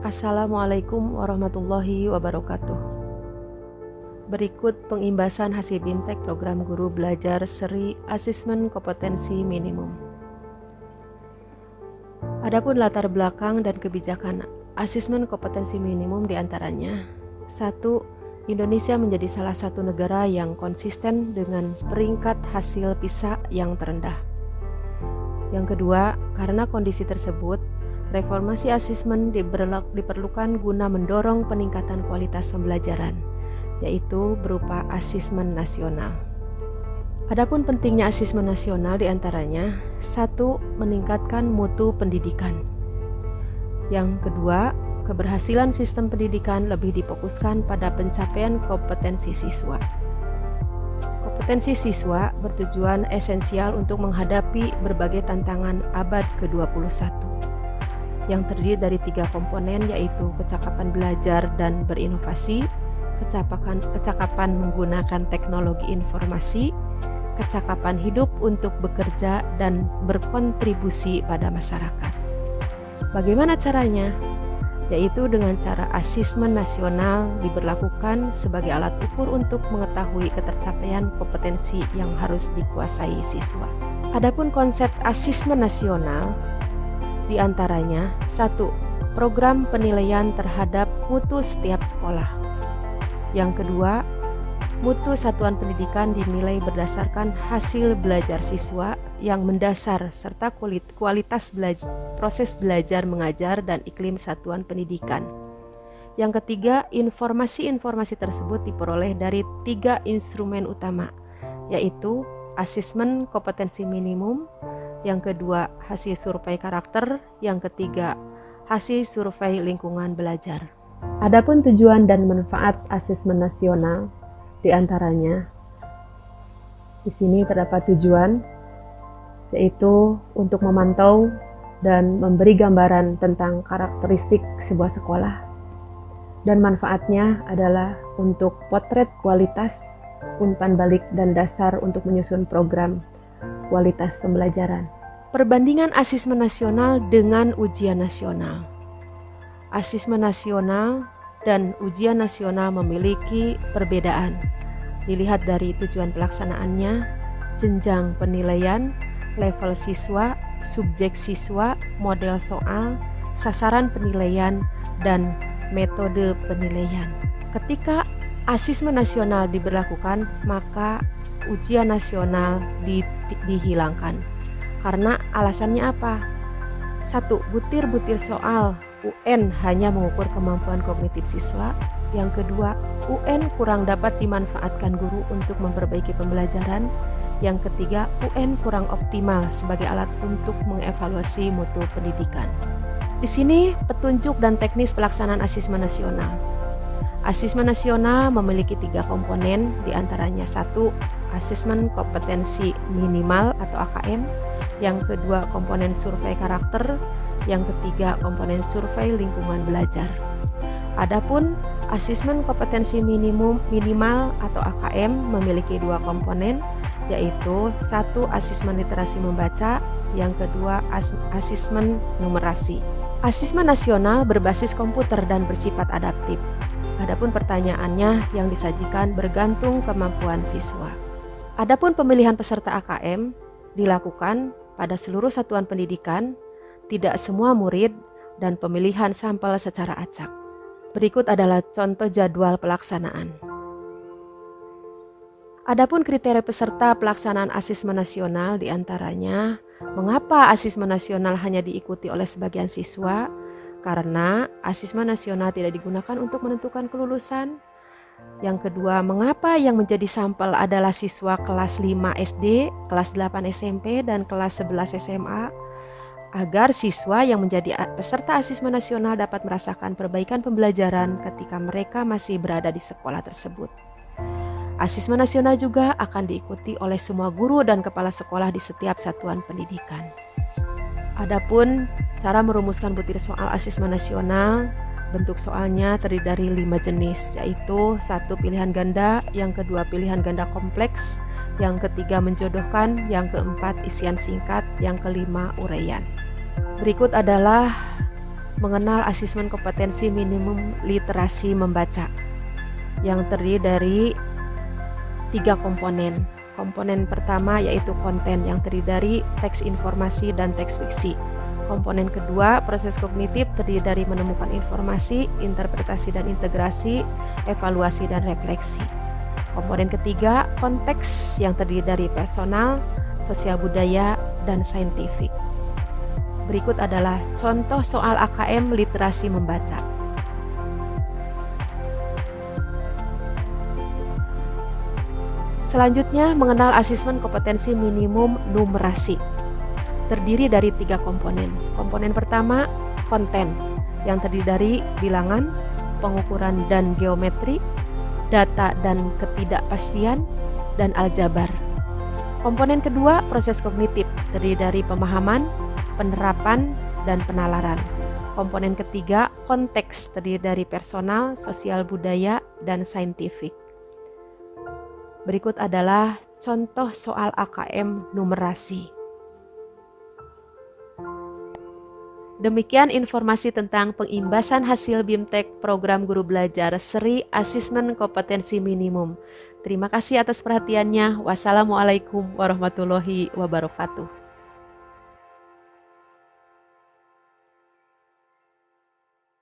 Assalamualaikum warahmatullahi wabarakatuh. Berikut pengimbasan hasil BIMTEK program guru belajar seri asesmen kompetensi minimum. Adapun latar belakang dan kebijakan asesmen kompetensi minimum diantaranya: 1. Indonesia menjadi salah satu negara yang konsisten dengan peringkat hasil PISA yang terendah. Yang kedua, karena kondisi tersebut, reformasi asesmen diperlukan guna mendorong peningkatan kualitas pembelajaran, yaitu berupa asesmen nasional. Adapun pentingnya asesmen nasional diantaranya: 1. Meningkatkan mutu pendidikan. Yang kedua, keberhasilan sistem pendidikan lebih difokuskan pada pencapaian kompetensi siswa. Kompetensi siswa bertujuan esensial untuk menghadapi berbagai tantangan abad ke-21 yang terdiri dari 3 komponen, yaitu kecakapan belajar dan berinovasi, kecakapan menggunakan teknologi informasi, kecakapan hidup untuk bekerja dan berkontribusi pada masyarakat. Bagaimana caranya? Yaitu dengan cara asesmen nasional diberlakukan sebagai alat ukur untuk mengetahui ketercapaian kompetensi yang harus dikuasai siswa. Adapun konsep asesmen nasional diantaranya: 1. Program penilaian terhadap mutu setiap sekolah. Yang kedua, mutu satuan pendidikan dinilai berdasarkan hasil belajar siswa yang mendasar serta kualitas proses belajar mengajar dan iklim satuan pendidikan. Yang ketiga, informasi-informasi tersebut diperoleh dari 3 instrumen utama, yaitu asesmen kompetensi minimum, yang kedua hasil survei karakter, yang ketiga hasil survei lingkungan belajar. Adapun tujuan dan manfaat asesmen nasional diantaranya, di sini terdapat tujuan, yaitu untuk memantau dan memberi gambaran tentang karakteristik sebuah sekolah, dan manfaatnya adalah untuk potret kualitas, umpan balik, dan dasar untuk menyusun program kualitas pembelajaran. Perbandingan asesmen nasional dengan ujian nasional. Asesmen nasional dan ujian nasional memiliki perbedaan. Dilihat dari tujuan pelaksanaannya, jenjang penilaian, level siswa, subjek siswa, model soal, sasaran penilaian, dan metode penilaian. Ketika asesmen nasional diberlakukan, maka ujian nasional dihilangkan. Karena alasannya apa? 1. Butir-butir soal UN hanya mengukur kemampuan kognitif siswa. Yang kedua, UN kurang dapat dimanfaatkan guru untuk memperbaiki pembelajaran. Yang ketiga, UN kurang optimal sebagai alat untuk mengevaluasi mutu pendidikan. Di sini petunjuk dan teknis pelaksanaan asesmen nasional. Asesmen nasional memiliki 3 komponen, diantaranya: 1. Asesmen kompetensi minimal atau AKM. Yang kedua, komponen survei karakter. Yang ketiga, komponen survei lingkungan belajar. Adapun asesmen kompetensi minimal atau AKM memiliki 2 komponen, yaitu 1. Asesmen literasi membaca, yang kedua asesmen numerasi. Asesmen nasional berbasis komputer dan bersifat adaptif. Adapun pertanyaannya yang disajikan bergantung kemampuan siswa. Adapun pemilihan peserta AKM dilakukan pada seluruh satuan pendidikan, tidak semua murid, dan pemilihan sampel secara acak. Berikut adalah contoh jadwal pelaksanaan. Adapun kriteria peserta pelaksanaan asesmen nasional diantaranya: mengapa asesmen nasional hanya diikuti oleh sebagian siswa? Karena asesmen nasional tidak digunakan untuk menentukan kelulusan. Yang kedua, mengapa yang menjadi sampel adalah siswa kelas 5 SD, kelas 8 SMP, dan kelas 11 SMA? Agar siswa yang menjadi peserta asesmen nasional dapat merasakan perbaikan pembelajaran ketika mereka masih berada di sekolah tersebut. Asesmen nasional juga akan diikuti oleh semua guru dan kepala sekolah di setiap satuan pendidikan. Adapun cara merumuskan butir soal asesmen nasional, bentuk soalnya terdiri dari 5 jenis, yaitu 1 pilihan ganda, yang kedua pilihan ganda kompleks, yang ketiga menjodohkan, yang keempat isian singkat, yang kelima uraian. Berikut adalah mengenal asesmen kompetensi minimum literasi membaca yang terdiri dari 3 komponen. Komponen pertama yaitu konten yang terdiri dari teks informasi dan teks fiksi. Komponen kedua, proses kognitif terdiri dari menemukan informasi, interpretasi dan integrasi, evaluasi dan refleksi. Komponen ketiga, konteks yang terdiri dari personal, sosial budaya, dan saintifik. Berikut adalah contoh soal AKM literasi membaca. Selanjutnya, mengenal asesmen kompetensi minimum numerasi. Terdiri dari 3 komponen. Komponen pertama, konten, yang terdiri dari bilangan, pengukuran dan geometri, data dan ketidakpastian, dan aljabar. Komponen kedua, proses kognitif, terdiri dari pemahaman, penerapan, dan penalaran. Komponen ketiga, konteks, terdiri dari personal, sosial budaya, dan saintifik. Berikut adalah contoh soal AKM numerasi. Demikian informasi tentang pengimbasan hasil BIMTEK Program Guru Belajar Seri Asesmen Kompetensi Minimum. Terima kasih atas perhatiannya. Wassalamualaikum warahmatullahi wabarakatuh.